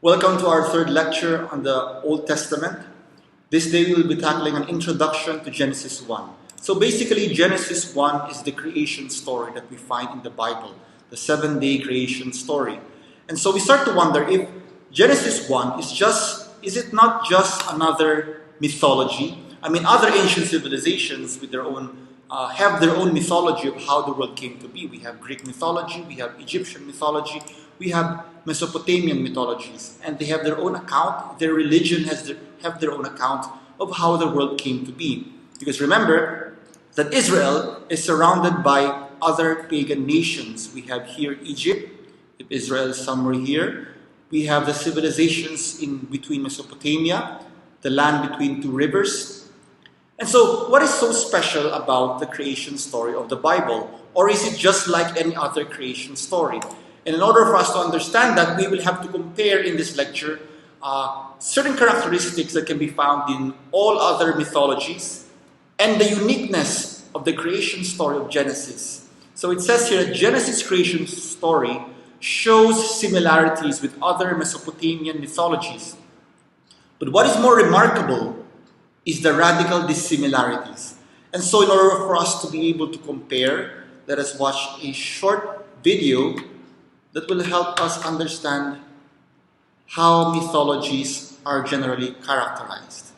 Welcome to our third lecture on the Old Testament. This day we will be tackling an introduction to Genesis 1. So basically, Genesis 1 is the creation story that we find in the Bible, the 7-day creation story. And so we start to wonder if Genesis 1 is it not just another mythology? I mean, other ancient civilizations with their own have their own mythology of how the world came to be. We have Greek mythology, we have Egyptian mythology, we have Mesopotamian mythologies, and they have their own account. Their religion have their own account of how the world came to be. Because remember that Israel is surrounded by other pagan nations. We have here Egypt, if Israel is somewhere here. We have the civilizations in between Mesopotamia, the land between two rivers. And so, what is so special about the creation story of the Bible? Or is it just like any other creation story? And in order for us to understand that, we will have to compare in this lecture certain characteristics that can be found in all other mythologies and the uniqueness of the creation story of Genesis. So it says here that Genesis creation story shows similarities with other Mesopotamian mythologies. But what is more remarkable is the radical dissimilarities. And so in order for us to be able to compare, let us watch a short video that will help us understand how mythologies are generally characterized.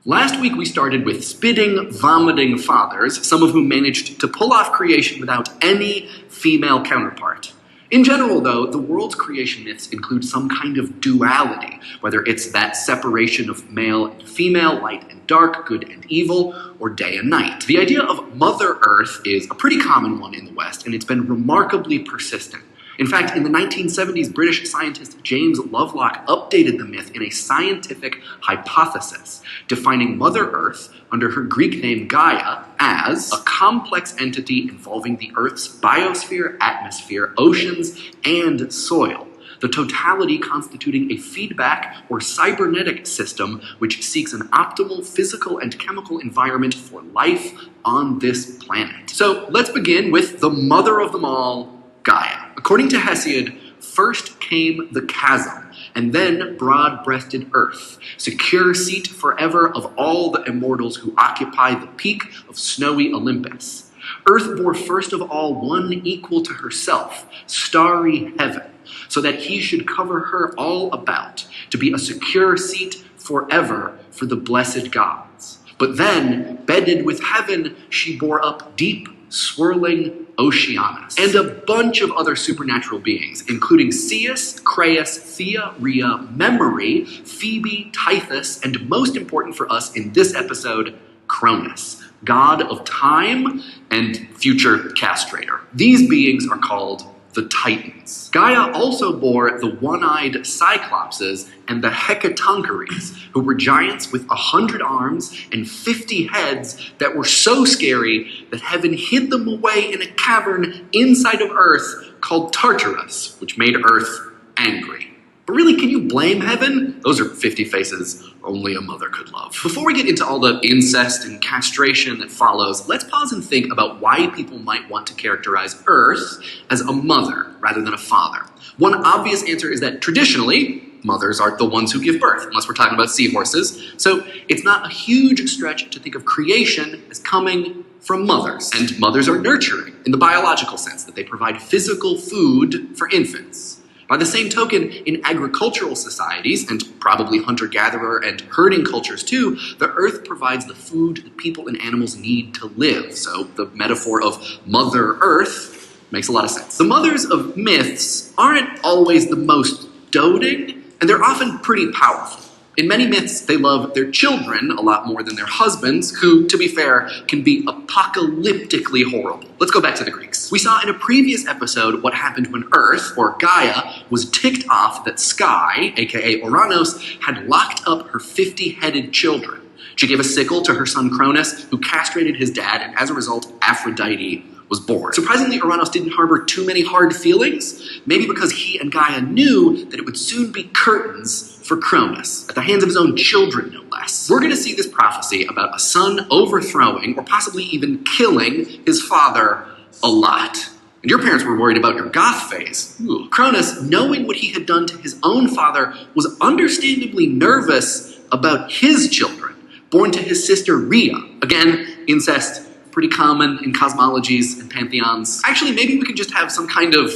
Last week we started with spitting, vomiting fathers, some of whom managed to pull off creation without any female counterpart. In general, though, the world's creation myths include some kind of duality, whether it's that separation of male and female, light and dark, good and evil, or day and night. The idea of Mother Earth is a pretty common one in the West, and it's been remarkably persistent. In fact, in the 1970s, British scientist James Lovelock updated the myth in a scientific hypothesis, defining Mother Earth under her Greek name Gaia as a complex entity involving the Earth's biosphere, atmosphere, oceans, and soil, the totality constituting a feedback or cybernetic system which seeks an optimal physical and chemical environment for life on this planet. So let's begin with the mother of them all, Gaia. According to Hesiod, first came the chasm, and then broad-breasted earth, secure seat forever of all the immortals who occupy the peak of snowy Olympus. Earth bore first of all one equal to herself, starry heaven, so that he should cover her all about, to be a secure seat forever for the blessed gods. But then, bedded with heaven, she bore up deep, swirling Oceanus, and a bunch of other supernatural beings, including Ceus, Creius, Thea, Rhea, Memory, Phoebe, Tithys, and most important for us in this episode, Cronus, god of time and future castrator. These beings are called the Titans. Gaia also bore the one-eyed Cyclopses and the Hecatoncheires, who were giants with 100 arms and 50 heads that were so scary that heaven hid them away in a cavern inside of Earth called Tartarus, which made Earth angry. But really, can you blame heaven? Those are 50 faces only a mother could love. Before we get into all the incest and castration that follows, let's pause and think about why people might want to characterize Earth as a mother rather than a father. One obvious answer is that traditionally, mothers are the ones who give birth, unless we're talking about seahorses. So it's not a huge stretch to think of creation as coming from mothers. And mothers are nurturing in the biological sense, that they provide physical food for infants. By the same token, in agricultural societies, and probably hunter-gatherer and herding cultures too, the earth provides the food that people and animals need to live. So the metaphor of Mother Earth makes a lot of sense. The mothers of myths aren't always the most doting, and they're often pretty powerful. In many myths, they love their children a lot more than their husbands, who, to be fair, can be apocalyptically horrible. Let's go back to the Greeks. We saw in a previous episode what happened when Earth, or Gaia, was ticked off that Sky, aka Ouranos, had locked up her 50-headed children. She gave a sickle to her son Cronus, who castrated his dad, and as a result, Aphrodite was born. Surprisingly, Uranus didn't harbor too many hard feelings, maybe because he and Gaia knew that it would soon be curtains for Cronus, at the hands of his own children, no less. We're going to see this prophecy about a son overthrowing, or possibly even killing, his father a lot. And your parents were worried about your goth phase. Ooh. Cronus, knowing what he had done to his own father, was understandably nervous about his children, born to his sister Rhea. Again, incest, pretty common in cosmologies and pantheons. Actually, maybe we could just have some kind of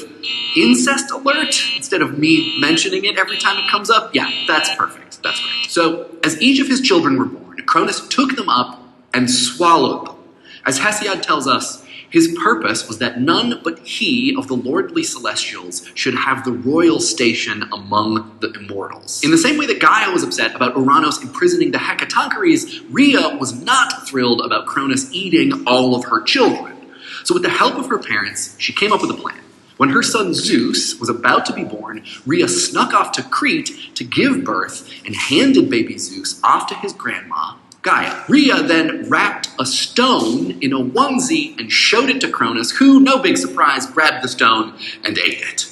incest alert instead of me mentioning it every time it comes up. Yeah, that's perfect. That's right. So, as each of his children were born, Cronus took them up and swallowed them. As Hesiod tells us, his purpose was that none but he of the lordly celestials should have the royal station among the immortals. In the same way that Gaia was upset about Uranus imprisoning the Hecatoncheires, Rhea was not thrilled about Cronus eating all of her children. So with the help of her parents, she came up with a plan. When her son Zeus was about to be born, Rhea snuck off to Crete to give birth and handed baby Zeus off to his grandma, Gaia. Rhea then wrapped a stone in a onesie and showed it to Cronus, who, no big surprise, grabbed the stone and ate it.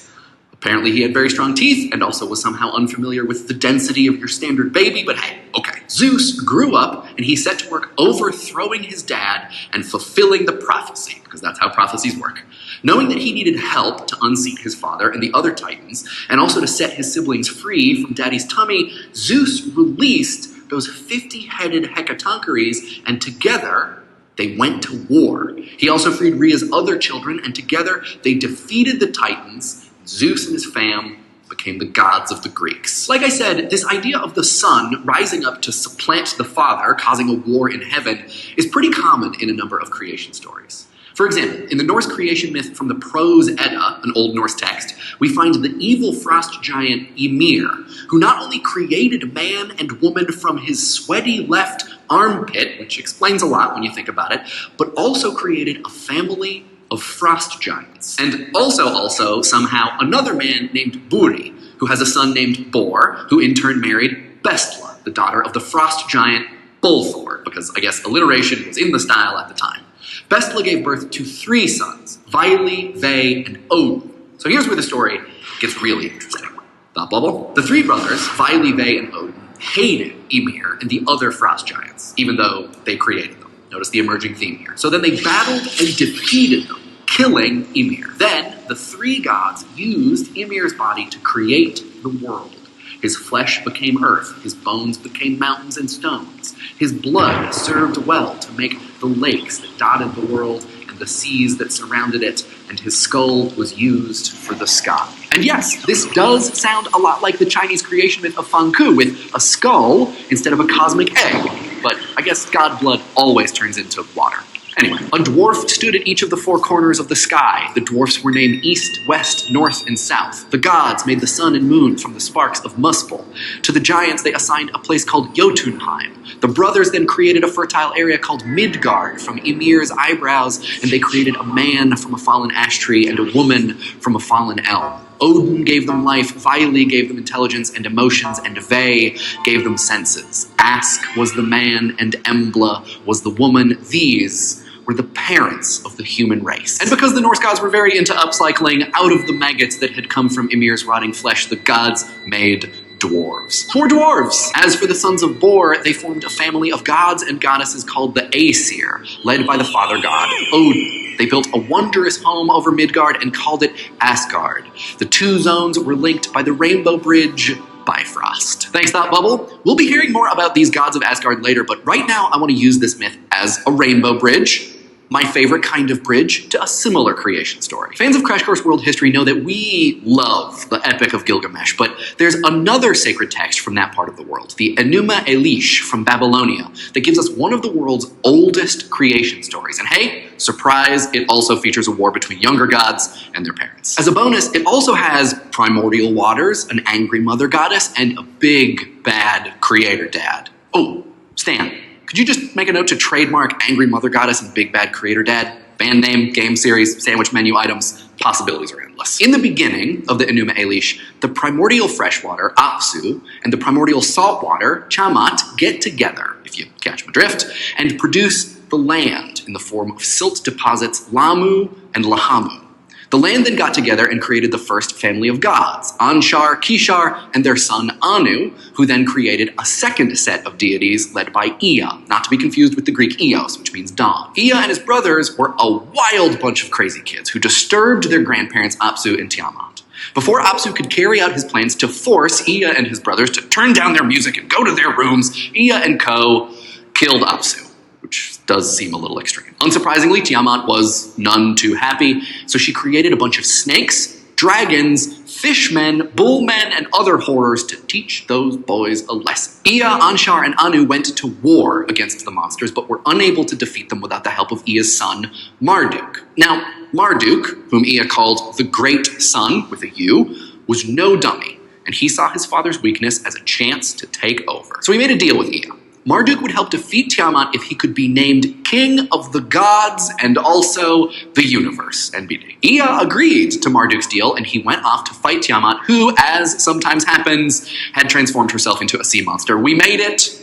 Apparently he had very strong teeth and also was somehow unfamiliar with the density of your standard baby, but hey, okay. Zeus grew up and he set to work overthrowing his dad and fulfilling the prophecy, because that's how prophecies work. Knowing that he needed help to unseat his father and the other Titans, and also to set his siblings free from daddy's tummy, Zeus released those 50-headed Hecatoncheires, and together they went to war. He also freed Rhea's other children, and together they defeated the Titans. Zeus and his fam became the gods of the Greeks. Like I said, this idea of the son rising up to supplant the father, causing a war in heaven, is pretty common in a number of creation stories. For example, in the Norse creation myth from the Prose Edda, an Old Norse text, we find the evil frost giant Ymir, who not only created man and woman from his sweaty left armpit, which explains a lot when you think about it, but also created a family of frost giants. And also, somehow, another man named Buri, who has a son named Bor, who in turn married Bestla, the daughter of the frost giant Bolthor, because I guess alliteration was in the style at the time. Bestla gave birth to 3 sons, Vili, Ve, and Odin. So here's where the story gets really interesting. Thought bubble? The 3 brothers, Vili, Ve, and Odin, hated Ymir and the other frost giants, even though they created them. Notice the emerging theme here. So then they battled and defeated them, killing Ymir. Then the 3 gods used Ymir's body to create the world. His flesh became earth, his bones became mountains and stones. His blood served well to make the lakes that dotted the world and the seas that surrounded it, and his skull was used for the sky. And yes, this does sound a lot like the Chinese creation myth of Fangku, with a skull instead of a cosmic egg, but I guess god blood always turns into water. Anyway, a dwarf stood at each of the 4 corners of the sky. The dwarfs were named East, West, North, and South. The gods made the sun and moon from the sparks of Muspel. To the giants they assigned a place called Jotunheim. The brothers then created a fertile area called Midgard from Ymir's eyebrows, and they created a man from a fallen ash tree and a woman from a fallen elm. Odin gave them life, Vili gave them intelligence and emotions, and Ve gave them senses. Ask was the man, and Embla was the woman. These were the parents of the human race. And because the Norse gods were very into upcycling out of the maggots that had come from Ymir's rotting flesh, the gods made dwarves. 4 dwarves! As for the sons of Bor, they formed a family of gods and goddesses called the Aesir, led by the father god, Odin. They built a wondrous home over Midgard and called it Asgard. The 2 zones were linked by the Rainbow Bridge, Bifrost. Thanks, Thought Bubble. We'll be hearing more about these gods of Asgard later, but right now I want to use this myth as a rainbow bridge, my favorite kind of bridge, to a similar creation story. Fans of Crash Course World History know that we love the Epic of Gilgamesh, but there's another sacred text from that part of the world, the Enuma Elish from Babylonia, that gives us one of the world's oldest creation stories. And hey, surprise, it also features a war between younger gods and their parents. As a bonus, it also has primordial waters, an angry mother goddess, and a big, bad creator dad. Oh, Stan, could you just make a note to trademark Angry Mother Goddess and Big Bad Creator Dad? Band name, game series, sandwich menu items, possibilities are endless. In the beginning of the Enuma Elish, the primordial freshwater, Apsu, and the primordial saltwater, Chamat, get together, if you catch my drift, and produce the land in the form of silt deposits Lamu and Lahamu. The land then got together and created the first family of gods, Anshar, Kishar, and their son Anu, who then created a second set of deities led by Ea, not to be confused with the Greek Eos, which means dawn. Ea and his brothers were a wild bunch of crazy kids who disturbed their grandparents Apsu and Tiamat. Before Apsu could carry out his plans to force Ea and his brothers to turn down their music and go to their rooms, Ea and Co. killed Apsu, which does seem a little extreme. Unsurprisingly, Tiamat was none too happy, so she created a bunch of snakes, dragons, fishmen, bullmen, and other horrors to teach those boys a lesson. Ea, Anshar, and Anu went to war against the monsters, but were unable to defeat them without the help of Ea's son, Marduk. Now, Marduk, whom Ea called the Great Sun, with a U, was no dummy, and he saw his father's weakness as a chance to take over. So he made a deal with Ea. Marduk would help defeat Tiamat if he could be named King of the Gods and also the Universe, NBD. Ea agreed to Marduk's deal, and he went off to fight Tiamat, who, as sometimes happens, had transformed herself into a sea monster. We made it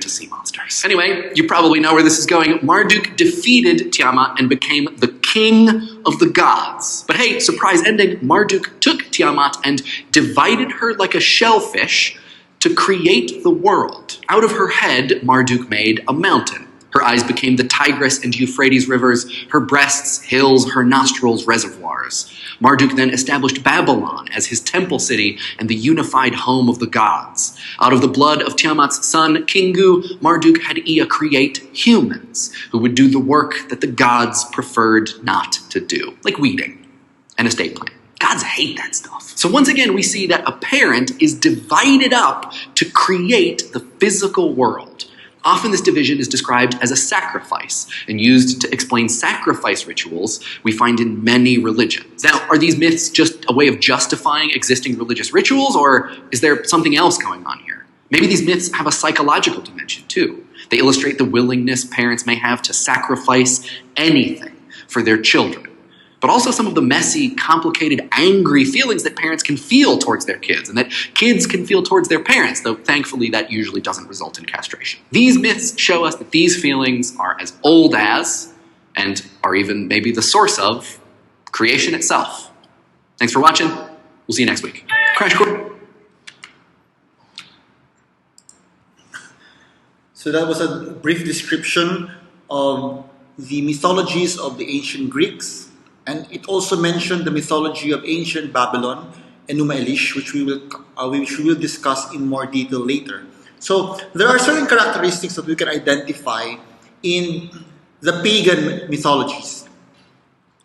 to sea monsters. Anyway, you probably know where this is going. Marduk defeated Tiamat and became the King of the Gods. But hey, surprise ending, Marduk took Tiamat and divided her like a shellfish to create the world. Out of her head, Marduk made a mountain. Her eyes became the Tigris and Euphrates rivers, her breasts, hills, her nostrils, reservoirs. Marduk then established Babylon as his temple city and the unified home of the gods. Out of the blood of Tiamat's son, Kingu, Marduk had Ea create humans who would do the work that the gods preferred not to do, like weeding and estate planning. Gods hate that stuff. So once again, we see that a parent is divided up to create the physical world. Often this division is described as a sacrifice and used to explain sacrifice rituals we find in many religions. Now, are these myths just a way of justifying existing religious rituals, or is there something else going on here? Maybe these myths have a psychological dimension too. They illustrate the willingness parents may have to sacrifice anything for their children, but also some of the messy, complicated, angry feelings that parents can feel towards their kids and that kids can feel towards their parents, though thankfully that usually doesn't result in castration. These myths show us that these feelings are as old as, and are even maybe the source of, creation itself. Thanks for watching. We'll see you next week. Crash Course. So that was a brief description of the mythologies of the ancient Greeks. And it also mentioned the mythology of ancient Babylon and Numa Elish, which we will discuss in more detail later. So there are certain characteristics that we can identify in the pagan mythologies.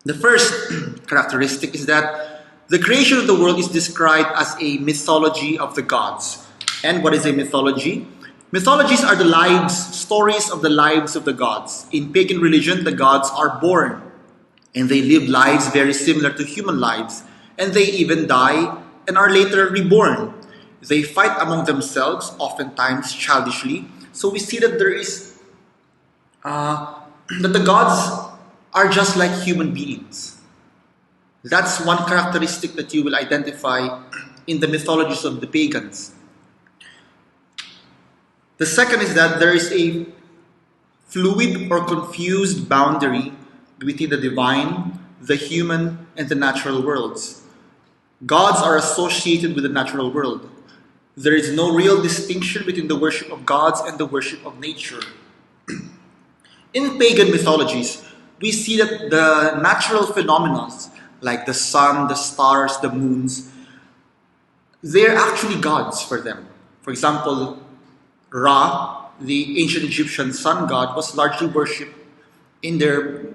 The first characteristic is that the creation of the world is described as a mythology of the gods. And what is a mythology? Mythologies are the stories of the lives of the gods. In pagan religion, the gods are born, and they live lives very similar to human lives, and they even die and are later reborn. They fight among themselves, oftentimes childishly. So we see that there is that the gods are just like human beings. That's one characteristic that you will identify in the mythologies of the pagans. The second is that there is a fluid or confused boundary between the divine, the human, and the natural worlds. Gods are associated with the natural world. There is no real distinction between the worship of gods and the worship of nature. In pagan mythologies, we see that the natural phenomena, like the sun, the stars, the moons, they're actually gods for them. For example, Ra, the ancient Egyptian sun god, was largely worshipped in their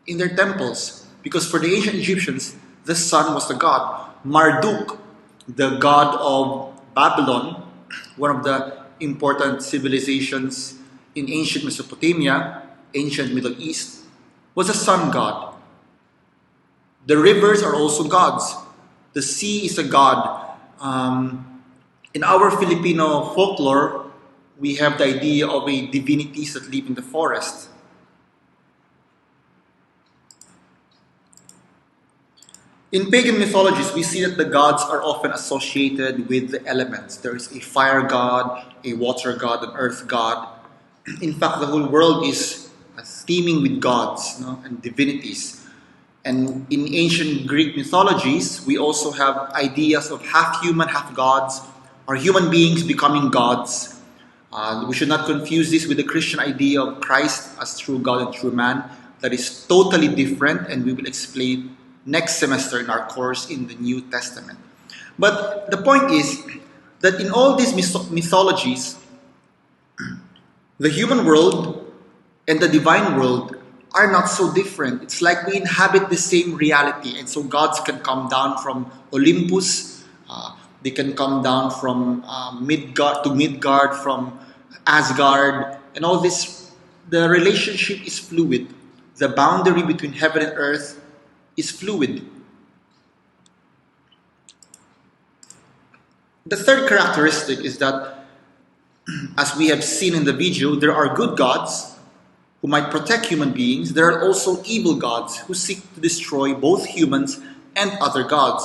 temples, because for the ancient Egyptians, the sun was the god. Marduk, the god of Babylon, one of the important civilizations in ancient Mesopotamia, ancient Middle East, was a sun god. The rivers are also gods. The sea is a god. In our Filipino folklore, we have the idea of a divinities that live in the forest. In pagan mythologies, we see that the gods are often associated with the elements. There is a fire god, a water god, an earth god. In fact, the whole world is teeming with gods, and divinities. And in ancient Greek mythologies, we also have ideas of half human, half gods, or human beings becoming gods. We should not confuse this with the Christian idea of Christ as true God and true man. That is totally different, and we will explain next semester in our course in the New Testament. But the point is that in all these mythologies, the human world and the divine world are not so different. It's like we inhabit the same reality, and so gods can come down from Olympus, they can come down from Midgard, from Asgard, and all this. The relationship is fluid. The boundary between heaven and earth is fluid. The third characteristic is that, as we have seen in the video, there are good gods who might protect human beings. There are also evil gods who seek to destroy both humans and other gods.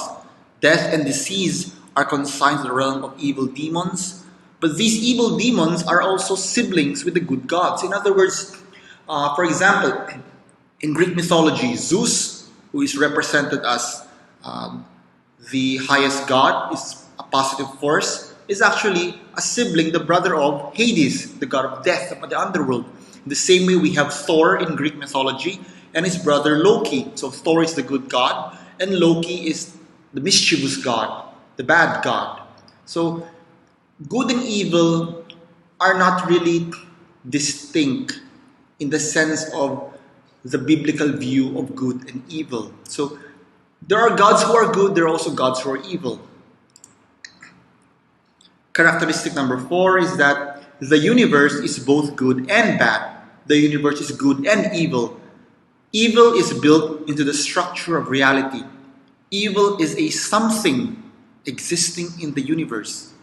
Death and disease are consigned to the realm of evil demons, but these evil demons are also siblings with the good gods. In other words, for example, in Greek mythology, Zeus, who is represented as the highest god, is a positive force, is actually a sibling, the brother of Hades, the god of death of the underworld. In the same way, we have Thor in Greek mythology and his brother Loki. So Thor is the good god, and Loki is the mischievous god, the bad god. So good and evil are not really distinct in the sense of the biblical view of good and evil. So there are gods who are good, there are also gods who are evil. Characteristic number 4 is that the universe is both good and bad. The universe is good and evil. Evil is built into the structure of reality. Evil is a something existing in the universe.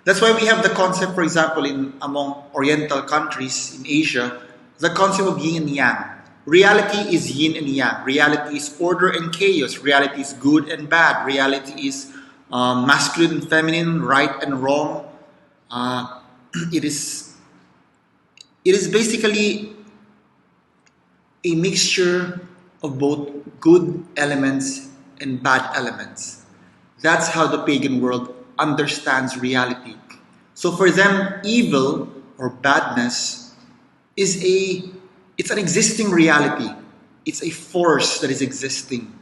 That's why we have the concept, for example, among Oriental countries in Asia, the concept of yin and yang. Reality is yin and yang. Reality is order and chaos. Reality is good and bad. Reality is masculine and feminine, right and wrong. It is basically a mixture of both good elements and bad elements. That's how the pagan world understands reality. So for them, evil or badness it's an existing reality. It's a force that is existing.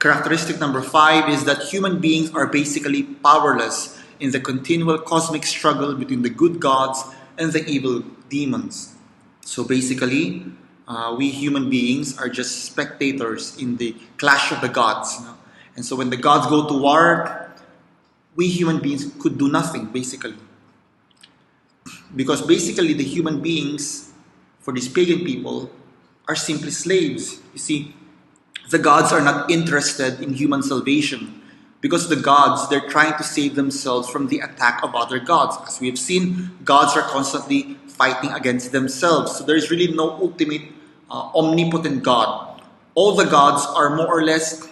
Characteristic number 5 is that human beings are basically powerless in the continual cosmic struggle between the good gods and the evil demons. So basically, we human beings are just spectators in the clash of the gods. And so when the gods go to war, we human beings could do nothing, basically. Because basically the human beings, for these pagan people, are simply slaves. You see, the gods are not interested in human salvation. Because the gods, they're trying to save themselves from the attack of other gods. As we have seen, gods are constantly fighting against themselves. So there is really no ultimate omnipotent God. All the gods are more or less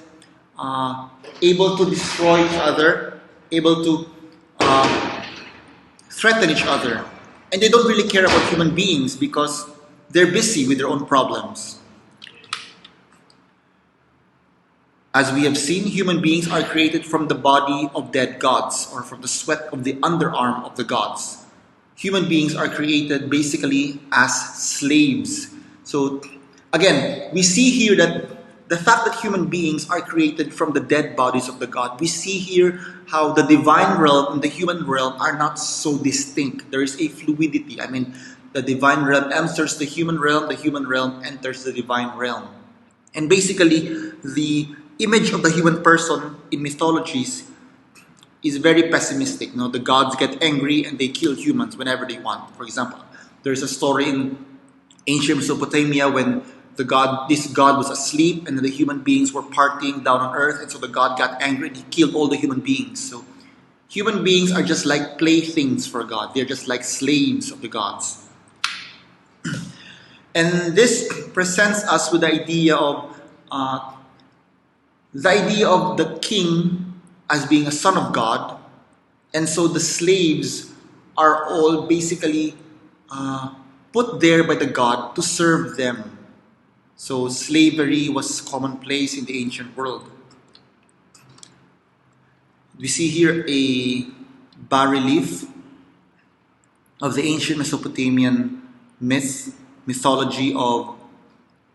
able to destroy each other, able to threaten each other. And they don't really care about human beings because they're busy with their own problems. As we have seen, human beings are created from the body of dead gods or from the sweat of the underarm of the gods. Human beings are created basically as slaves. So again, we see here that the fact that human beings are created from the dead bodies of the god, we see here how the divine realm and the human realm are not so distinct. There is a fluidity. I mean, the divine realm enters the human realm enters the divine realm. And basically, the image of the human person in mythologies is very pessimistic. The gods get angry and they kill humans whenever they want. For example, there's a story in ancient Mesopotamia when this god was asleep and the human beings were partying down on earth, and so the god got angry and he killed all the human beings. So human beings are just like playthings for God. They're just like slaves of the gods. And this presents us with the idea of the king as being a son of God, and so the slaves are all basically put there by the God to serve them. So slavery was commonplace in the ancient world. We see here a bas-relief of the ancient Mesopotamian mythology of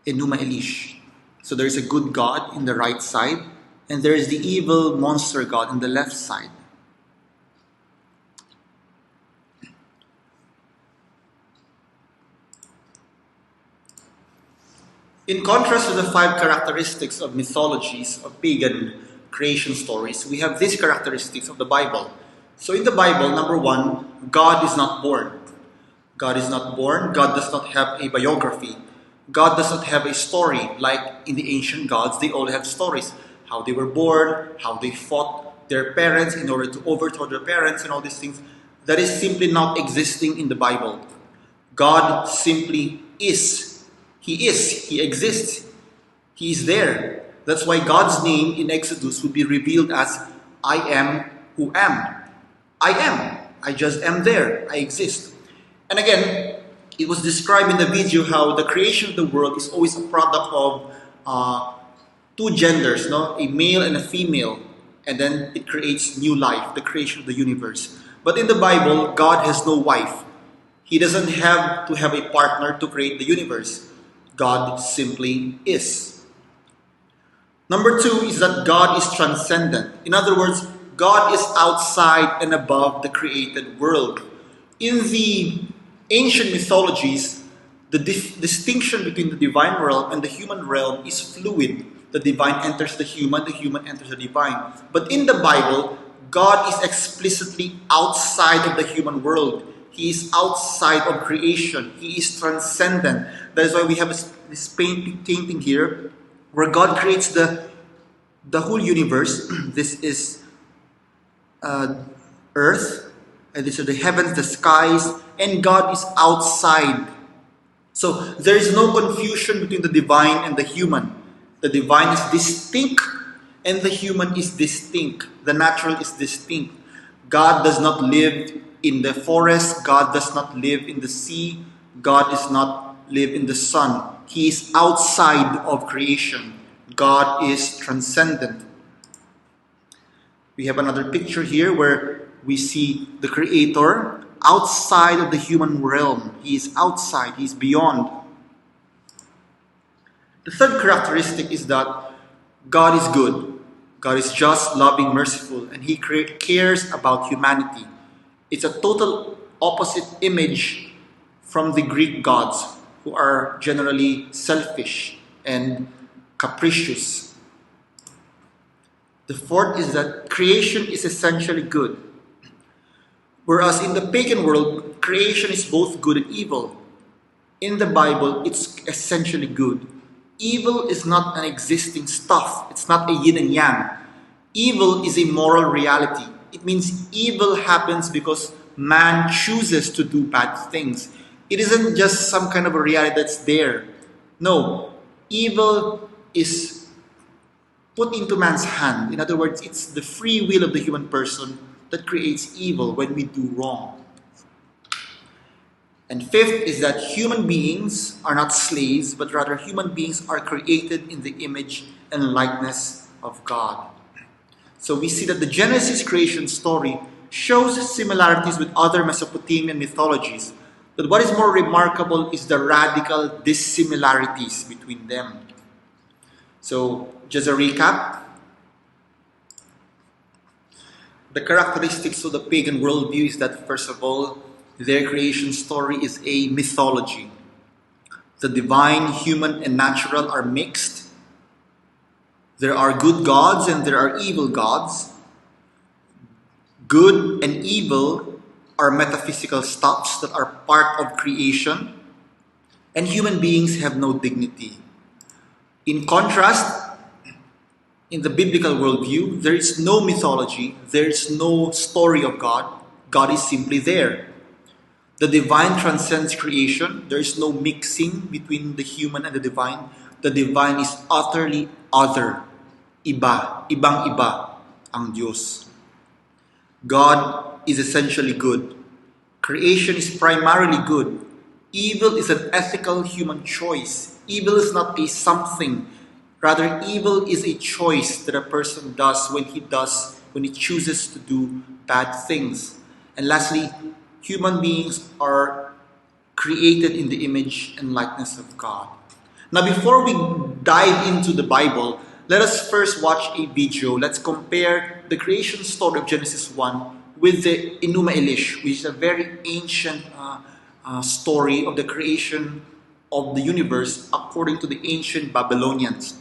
Enuma Elish. So there is a good god in the right side, and there is the evil monster god in the left side. In contrast to the 5 characteristics of mythologies, of pagan creation stories, we have these characteristics of the Bible. So in the Bible, number 1, God is not born. God is not born. God does not have a biography. God does not have a story like in the ancient gods. They all have stories. How they were born, how they fought their parents in order to overthrow their parents and all these things. That is simply not existing in the Bible. God simply is. He is. He exists. He is there. That's why God's name in Exodus would be revealed as I am who am. I am. I just am there. I exist. And again, it was described in the video how the creation of the world is always a product of 2 genders, no? A male and a female. And then it creates new life, the creation of the universe. But in the Bible, God has no wife. He doesn't have to have a partner to create the universe. God simply is. Number 2 is that God is transcendent. In other words, God is outside and above the created world. In the ancient mythologies, the distinction between the divine realm and the human realm is fluid. The divine enters the human enters the divine. But in the Bible, God is explicitly outside of the human world. He is outside of creation. He is transcendent. That is why we have this painting here where God creates the whole universe. This is earth, and these are the heavens, the skies, and God is outside. So there is no confusion between the divine and the human. The divine is distinct and the human is distinct. The natural is distinct. God does not live in the forest. God does not live in the sea. God does not live in the sun. He is outside of creation. God is transcendent. We have another picture here where we see the Creator outside of the human realm. He is outside. He is beyond. The third characteristic is that God is good. God is just, loving, merciful, and He cares about humanity. It's a total opposite image from the Greek gods, who are generally selfish and capricious. The fourth is that creation is essentially good. Whereas in the pagan world, creation is both good and evil. In the Bible, it's essentially good. Evil is not an existing stuff. It's not a yin and yang. Evil is a moral reality. It means evil happens because man chooses to do bad things. It isn't just some kind of a reality that's there. No, evil is put into man's hand. In other words, it's the free will of the human person that creates evil when we do wrong. And fifth is that human beings are not slaves, but rather human beings are created in the image and likeness of God. So we see that the Genesis creation story shows similarities with other Mesopotamian mythologies. But what is more remarkable is the radical dissimilarities between them. So, just a recap. The characteristics of the pagan worldview is that, first of all, their creation story is a mythology. The divine, human, and natural are mixed. There are good gods and there are evil gods. Good and evil are metaphysical stuffs that are part of creation. And human beings have no dignity. In contrast, in the biblical worldview, there is no mythology, there is no story of God. God is simply there. The divine transcends creation. There is no mixing between the human and the divine. The divine is utterly other. Iba, ibang-iba ang Diyos. God is essentially good. Creation is primarily good. Evil is an ethical human choice. Evil is not a something. Rather, evil is a choice that a person does when he chooses to do bad things. And lastly, human beings are created in the image and likeness of God. Now, before we dive into the Bible, let us first watch a video. Let's compare the creation story of Genesis 1 with the Enuma Elish, which is a very ancient story of the creation of the universe according to the ancient Babylonians,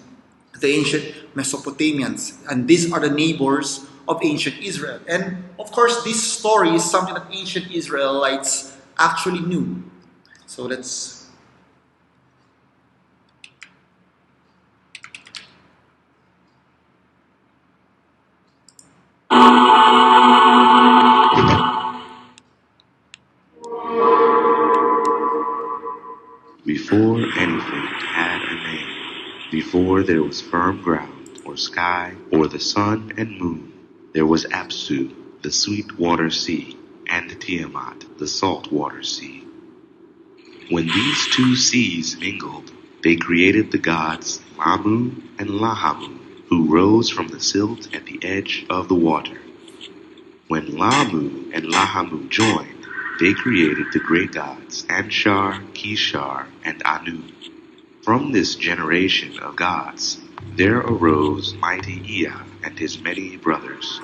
the ancient Mesopotamians. And these are the neighbors of ancient Israel. And of course, this story is something that ancient Israelites actually knew. So let's Before anything had a name, before there was firm ground, or sky, or the sun and moon, there was Apsu, the sweet water sea, and Tiamat, the salt water sea. When these two seas mingled, they created the gods Mamu and Lahamu, who rose from the silt at the edge of the water. When Lamu and Lahamu joined, they created the great gods Anshar, Kishar, and Anu. From this generation of gods, there arose mighty Ea and his many brothers.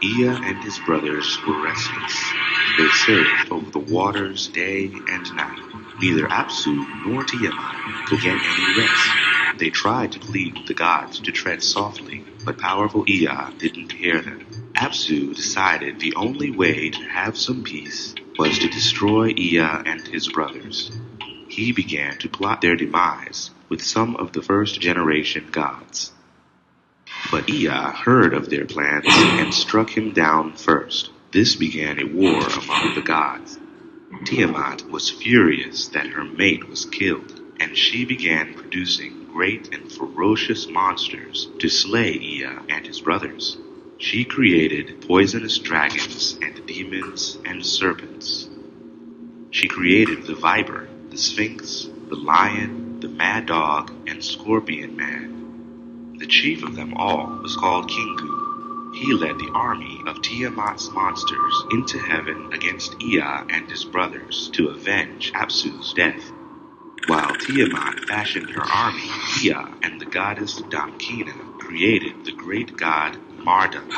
Ea and his brothers were restless. They surged over the waters day and night. Neither Apsu nor Tiamat could get any rest. They tried to plead with the gods to tread softly, but powerful Ea didn't hear them. Apsu decided the only way to have some peace was to destroy Ea and his brothers. He began to plot their demise with some of the first generation gods. But Ea heard of their plans and struck him down first. This began a war among the gods. Tiamat was furious that her mate was killed, and she began producing great and ferocious monsters to slay Ea and his brothers. She created poisonous dragons and demons and serpents. She created the viper, the sphinx, the lion, the mad dog, and scorpion man. The chief of them all was called Kingu. He led the army of Tiamat's monsters into heaven against Ea and his brothers to avenge Apsu's death. While Tiamat fashioned her army, Ea and the goddess Damkina created the great god Marduk.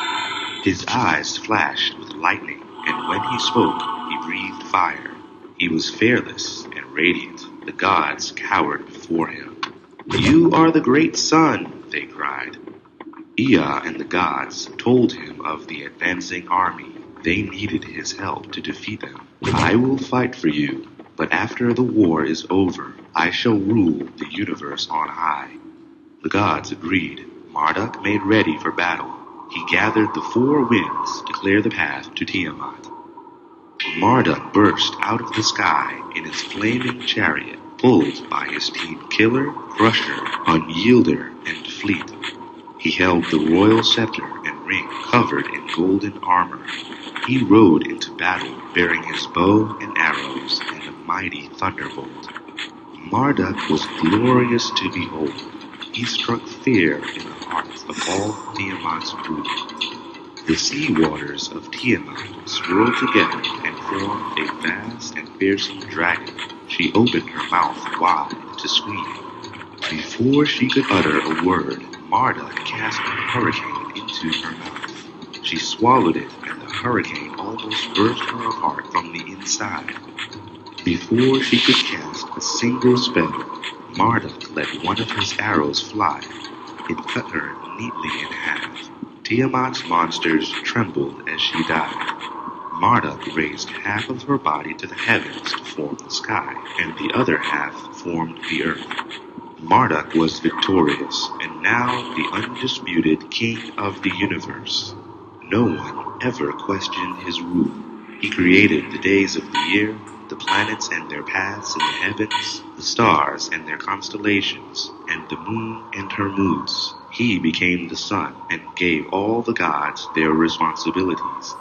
His eyes flashed with lightning, and when he spoke, he breathed fire. He was fearless and radiant. The gods cowered before him. "You are the great sun," they cried. Ea and the gods told him of the advancing army. They needed his help to defeat them. "I will fight for you, but after the war is over, I shall rule the universe on high." The gods agreed. Marduk made ready for battle. He gathered the four winds to clear the path to Tiamat. Marduk burst out of the sky in his flaming chariot, pulled by his team Killer, Crusher, Unyielder, and Fleet. He held the royal scepter and ring covered in golden armor. He rode into battle bearing his bow and arrows and a mighty thunderbolt. Marduk was glorious to behold. He struck fear in the hearts of all Tiamat's brood. The sea waters of Tiamat swirled together and formed a vast and fearsome dragon. She opened her mouth wide to scream. Before she could utter a word, Marduk cast a hurricane into her mouth. She swallowed it, and the hurricane almost burst her apart from the inside. Before she could cast a single spell, Marduk let one of his arrows fly. It cut her neatly in half. Tiamat's monsters trembled as she died. Marduk raised half of her body to the heavens to form the sky, and the other half formed the earth. Marduk was victorious, and now the undisputed king of the universe. No one ever questioned his rule. He created the days of the year, the planets and their paths in the heavens, the stars and their constellations, and the moon and her moods. He became the sun and gave all the gods their responsibilities.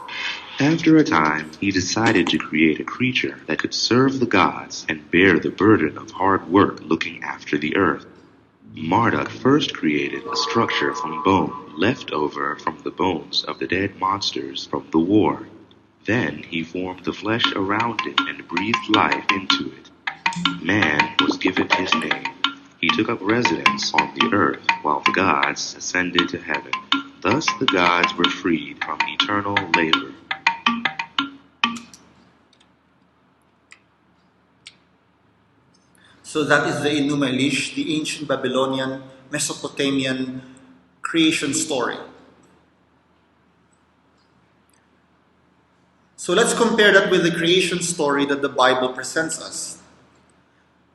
After a time, he decided to create a creature that could serve the gods and bear the burden of hard work looking after the earth. Marduk first created a structure from bone left over from the bones of the dead monsters from the war. Then he formed the flesh around it and breathed life into it. Man was given his name. He took up residence on the earth while the gods ascended to heaven. Thus the gods were freed from eternal labor. So that is the Enuma Elish, the ancient Babylonian, Mesopotamian creation story. So let's compare that with the creation story that the Bible presents us.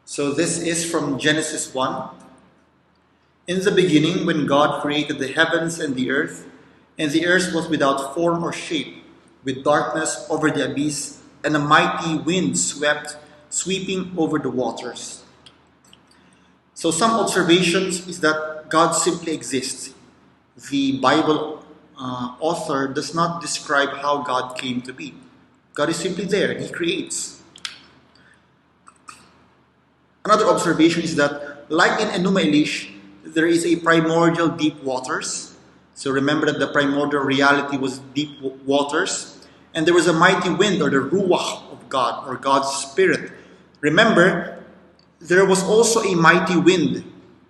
So this is from Genesis 1. In the beginning, when God created the heavens and the earth was without form or shape, with darkness over the abyss, and a mighty wind sweeping over the waters. So some observations is that God simply exists. The Bible author does not describe how God came to be. God is simply there. He creates. Another observation is that, like in Enuma Elish, there is a primordial deep waters. So remember that the primordial reality was deep waters. And there was a mighty wind, or the Ruach of God, or God's Spirit. Remember, there was also a mighty wind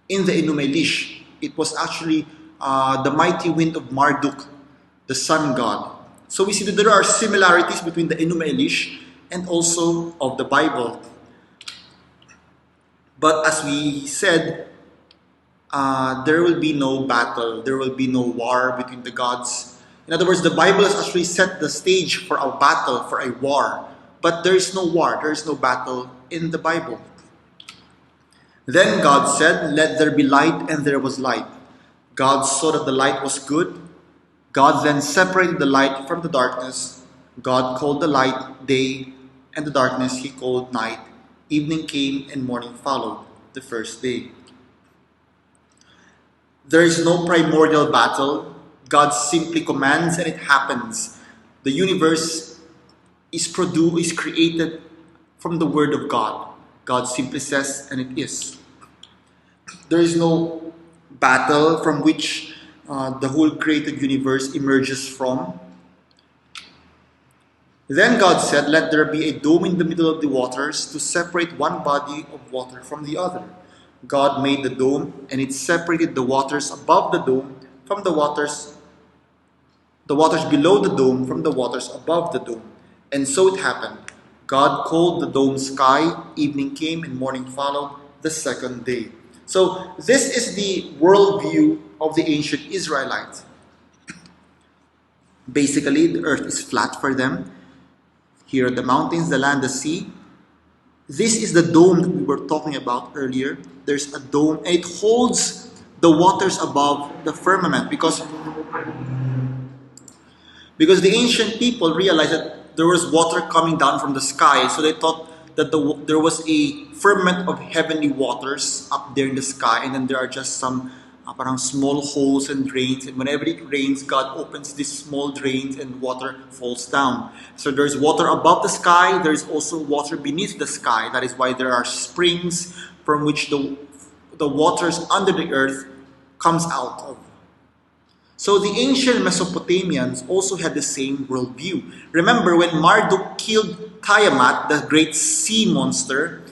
in the Enuma Elish. It was actually the mighty wind of Marduk, the sun god. So we see that there are similarities between the Enuma Elish and also of the Bible. But as we said, there will be no battle, there will be no war between the gods. In other words, the Bible has actually set the stage for a battle, for a war. But there is no war, there is no battle in the Bible. Then God said, "Let there be light," and there was light. God saw that the light was good. God then separated the light from the darkness. God called the light day, and the darkness he called night. Evening came and morning followed the first day. There is no primordial battle. God simply commands and it happens. The universe is created from the word of God. God simply says and it is. There is no battle from which the whole created universe emerges from. Then God said, "Let there be a dome in the middle of the waters to separate one body of water from the other." God made the dome, and it separated the waters above the dome from the waters below the dome from the waters above the dome. And so it happened. God called the dome sky. Evening came and morning followed the second day. So this is the worldview of the ancient Israelites. Basically, the earth is flat for them. Here are the mountains, the land, the sea. This is the dome that we were talking about earlier. There's a dome, and it holds the waters above the firmament because the ancient people realized that there was water coming down from the sky, so they thought that there was a firmament of heavenly waters up there in the sky, and then there are just some parang small holes and drains, and whenever it rains, God opens these small drains and water falls down. So there's water above the sky, there's also water beneath the sky. That is why there are springs from which the waters under the earth comes out of. So the ancient Mesopotamians also had the same worldview. Remember when Marduk killed Tiamat, the great sea monster,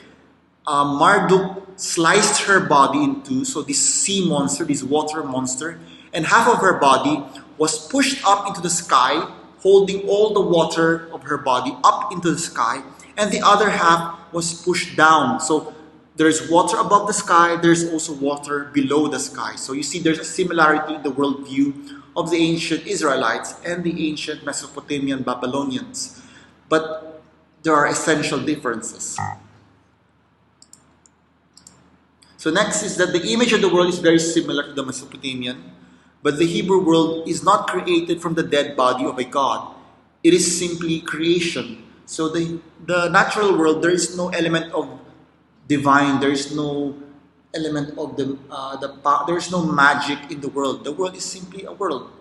Marduk sliced her body in two. So this sea monster, this water monster, and half of her body was pushed up into the sky, holding all the water of her body up into the sky, and the other half was pushed down. So there's water above the sky, there's also water below the sky. So you see there's a similarity in the worldview of the ancient Israelites and the ancient Mesopotamian Babylonians. But there are essential differences. So next is that the image of the world is very similar to the Mesopotamian, but the Hebrew world is not created from the dead body of a god. It is simply creation. So the natural world, there is no element of divine, there is no element of there is no magic in the world. The world is simply a world.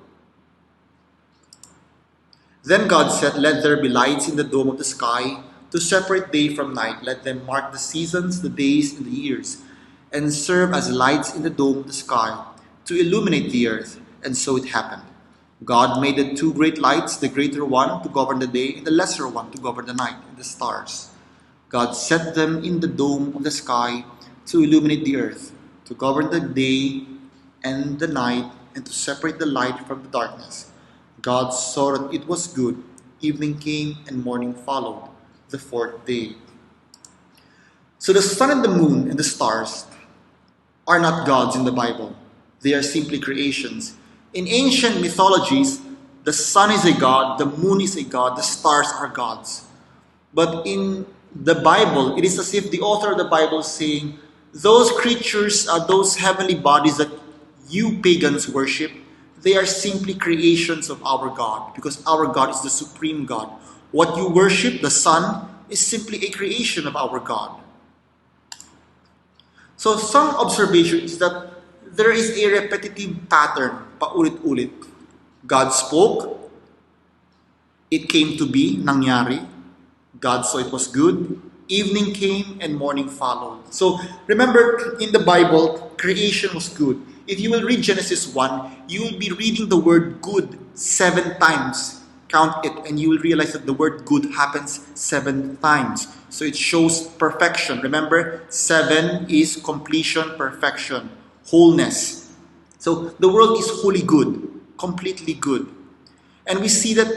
Then God said, "Let there be lights in the dome of the sky to separate day from night. Let them mark the seasons, the days, and the years, and serve as lights in the dome of the sky to illuminate the earth." And so it happened. God made the two great lights, the greater one to govern the day, and the lesser one to govern the night, and the stars. God set them in the dome of the sky to illuminate the earth, to govern the day and the night, and to separate the light from the darkness. God saw that it was good. Evening came and morning followed, the fourth day. So the sun and the moon and the stars are not gods in the Bible. They are simply creations. In ancient mythologies, the sun is a god, the moon is a god, the stars are gods. But in the Bible, it is as if the author of the Bible is saying, those creatures, those heavenly bodies that you pagans worship, they are simply creations of our God, because our God is the supreme God. What you worship, the sun, is simply a creation of our God. So some observation is that there is a repetitive pattern, paulit-ulit. God spoke, it came to be, nangyari. God saw it was good. Evening came and morning followed. So remember, in the Bible, creation was good. If you will read Genesis 1, you will be reading the word good 7 times. Count it and you will realize that the word good happens 7 times. So it shows perfection. Remember, 7 is completion, perfection, wholeness. So the world is wholly good, completely good. And we see that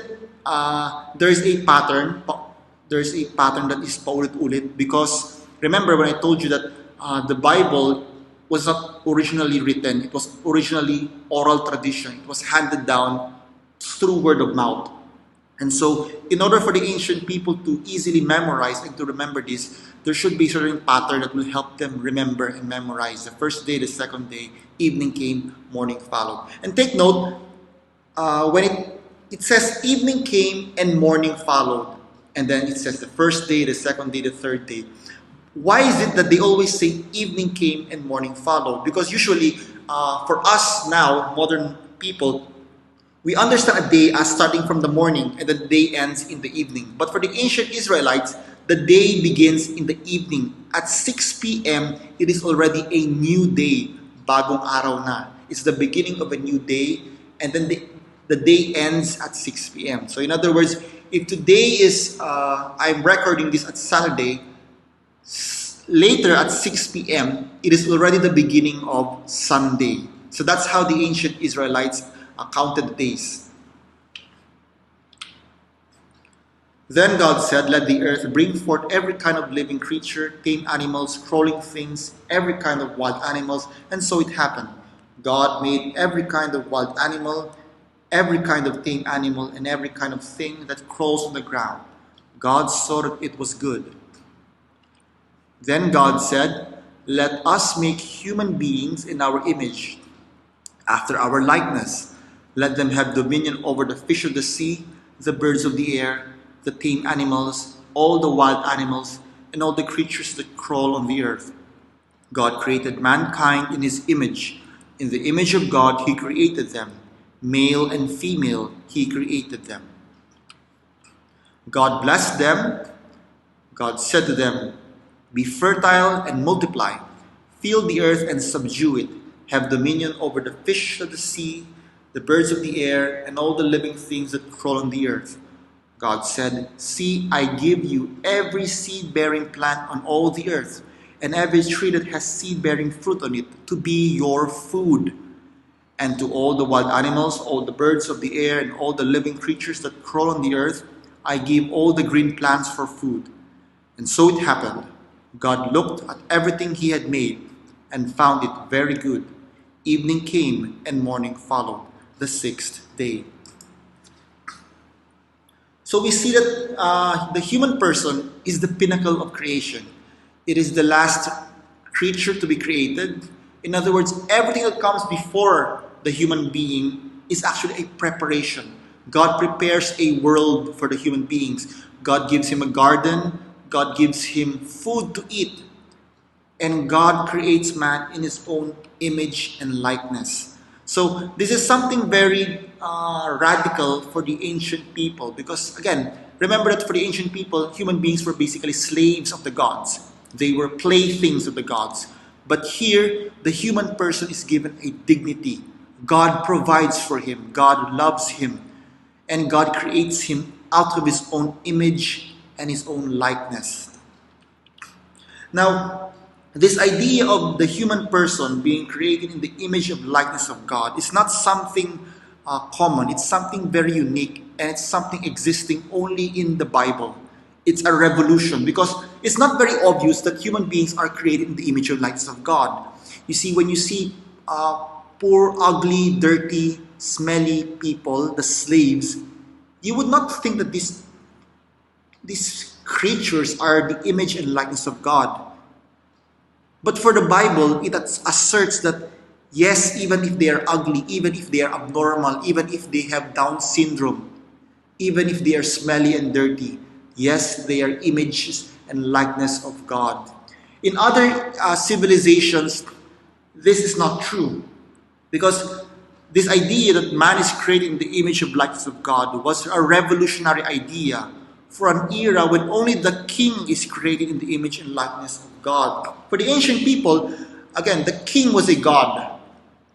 there is a pattern. There is a pattern that is paulit-ulit, because remember when I told you that the Bible was not originally written. It was originally oral tradition. It was handed down through word of mouth. And so, in order for the ancient people to easily memorize and to remember this, there should be a certain pattern that will help them remember and memorize. The first day, the second day, evening came, morning followed. And take note, when it says evening came and morning followed, and then it says the first day, the second day, the third day. Why is it that they always say evening came and morning followed? Because usually, for us now, modern people, we understand a day as starting from the morning and the day ends in the evening. But for the ancient Israelites, the day begins in the evening. At 6 p.m., it is already a new day. Bagong araw na. It's the beginning of a new day, and then the day ends at 6 p.m. So in other words, if today is, I'm recording this at Saturday, later at 6 p.m., it is already the beginning of Sunday. So that's how the ancient Israelites counted the days. Then God said, "Let the earth bring forth every kind of living creature, tame animals, crawling things, every kind of wild animals." And so it happened. God made every kind of wild animal, every kind of tame animal, and every kind of thing that crawls on the ground. God saw that it was good. Then God said, "Let us make human beings in our image, after our likeness. Let them have dominion over the fish of the sea, the birds of the air, the tame animals, all the wild animals, and all the creatures that crawl on the earth." God created mankind in his image. In the image of God, he created them. Male and female, he created them. God blessed them. God said to them, "Be fertile and multiply. Fill the earth and subdue it. Have dominion over the fish of the sea, the birds of the air, and all the living things that crawl on the earth." God said, "See, I give you every seed-bearing plant on all the earth, and every tree that has seed-bearing fruit on it, to be your food. And to all the wild animals, all the birds of the air, and all the living creatures that crawl on the earth, I give all the green plants for food." And so it happened. God looked at everything he had made and found it very good. Evening came and morning followed, the 6th day. So we see that the human person is the pinnacle of creation. It is the last creature to be created. In other words, everything that comes before the human being is actually a preparation. God prepares a world for the human beings. God gives him a garden. God gives him food to eat. And God creates man in his own image and likeness. So this is something very radical for the ancient people because, again, remember that for the ancient people, human beings were basically slaves of the gods. They were playthings of the gods. But here, the human person is given a dignity. God provides for him. God loves him. And God creates him out of his own image and his own likeness. Now, this idea of the human person being created in the image and likeness of God is not something common. It's something very unique, and it's something existing only in the Bible. It's a revolution because it's not very obvious that human beings are created in the image and likeness of God. You see, when you see poor, ugly, dirty, smelly people, the slaves, you would not think that these creatures are the image and likeness of God. But for the Bible, it asserts that yes, even if they are ugly, even if they are abnormal, even if they have Down syndrome, even if they are smelly and dirty, yes, they are images and likeness of God. In other civilizations, this is not true. Because this idea that man is created in the image and likeness of God was a revolutionary idea for an era when only the king is created in the image and likeness of God. For the ancient people, again, the king was a god.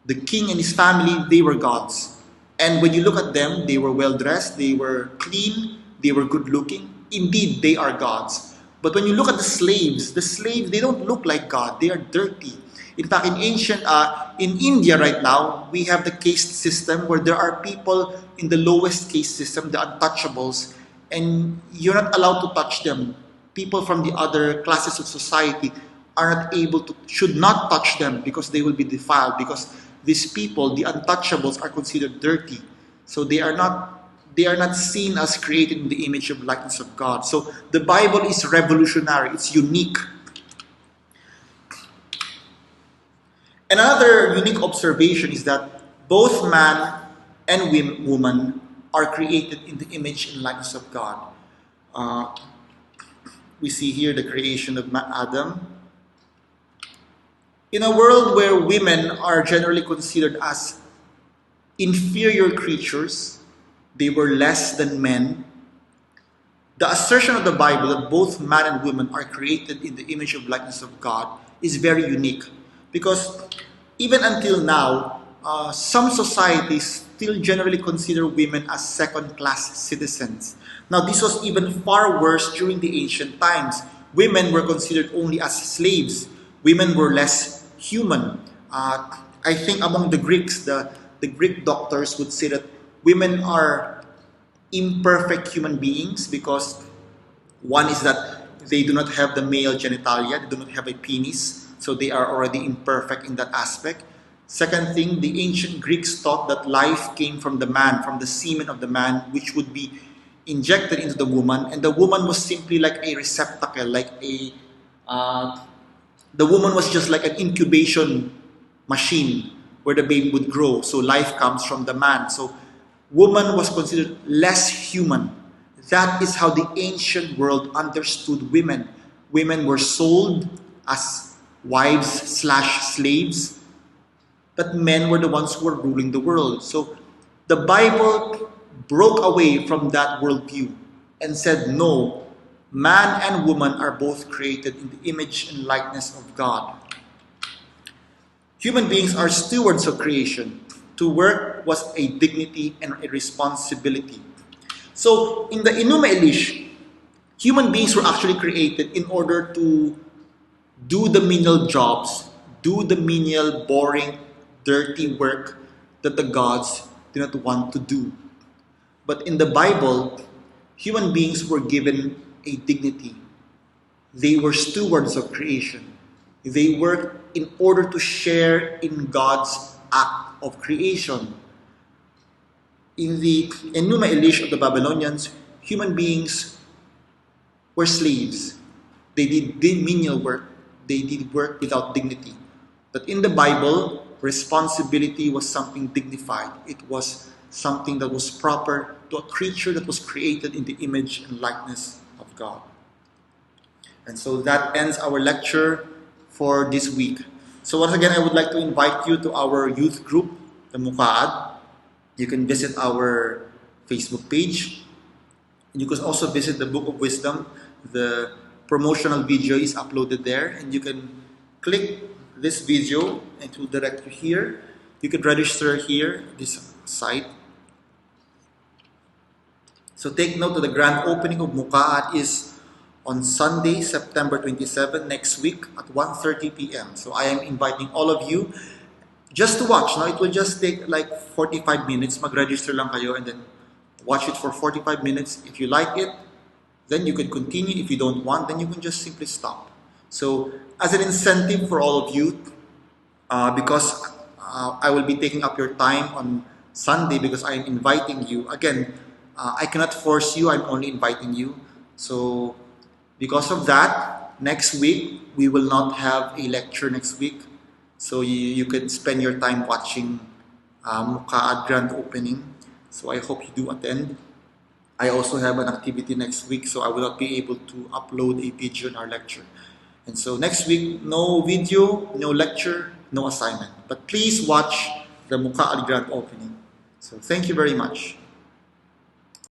The king and his family, they were gods. And when you look at them, they were well-dressed, they were clean, they were good-looking. Indeed, they are gods. But when you look at the slaves, they don't look like God. They are dirty. In fact, in India right now, we have the caste system where there are people in the lowest caste system, the untouchables, and you're not allowed to touch them. People from the other classes of society should not touch them because they will be defiled, because these people, the untouchables, are considered dirty. So they are not seen as created in the image and likeness of God. So the Bible is revolutionary, it's unique. Another unique observation is that both man and woman are created in the image and likeness of God. We see here the creation of Adam. In a world where women are generally considered as inferior creatures, they were less than men, the assertion of the Bible that both man and woman are created in the image and likeness of God is very unique. Because even until now, some societies still generally consider women as second-class citizens. Now, this was even far worse during the ancient times. Women were considered only as slaves. Women were less human. I think among the Greeks, the Greek doctors would say that women are imperfect human beings because one is that they do not have the male genitalia, they do not have a penis, so they are already imperfect in that aspect. Second thing, the ancient Greeks thought that life came from the man, from the semen of the man, which would be injected into the woman, and the woman was simply like a receptacle, the woman was just like an incubation machine where the baby would grow, so life comes from the man. So woman was considered less human. That is how the ancient world understood women. Women were sold as wives/slaves, but men were the ones who were ruling the world. So the Bible broke away from that worldview and said, no, man and woman are both created in the image and likeness of God. Human beings are stewards of creation. To work was a dignity and a responsibility. So in the Enuma Elish, human beings were actually created in order to do the menial jobs, do the menial, boring, dirty work that the gods do not want to do. But in the Bible, human beings were given a dignity. They were stewards of creation. They worked in order to share in God's act of creation. In the Enuma Elish of the Babylonians, human beings were slaves. They did menial work. They did work without dignity. But in the Bible, responsibility was something dignified. It was something that was proper to a creature that was created in the image and likeness of God. And so that ends our lecture for this week. So once again, I would like to invite you to our youth group, the Mukaad. You can visit our Facebook page. You can also visit the Book of Wisdom. The promotional video is uploaded there, and you can click this video and it will direct you here. You can register here, this site. So take note that the grand opening of Mukaat is on Sunday, September 27, next week at 1:30 p.m. So I am inviting all of you just to watch. Now it will just take like 45 minutes. Mag-register lang kayo and then watch it for 45 minutes. If you like it, then you can continue. If you don't want, then you can just simply stop. So as an incentive for all of you, because I will be taking up your time on Sunday because I am inviting you. Again, I cannot force you. I'm only inviting you. So because of that, next week, we will not have a lecture next week. So you can spend your time watching Mukaat Grand Opening. So I hope you do attend. I also have an activity next week, so I will not be able to upload a video in our lecture. And so next week, no video, no lecture, no assignment. But please watch the Mukaat Grand Opening. So thank you very much.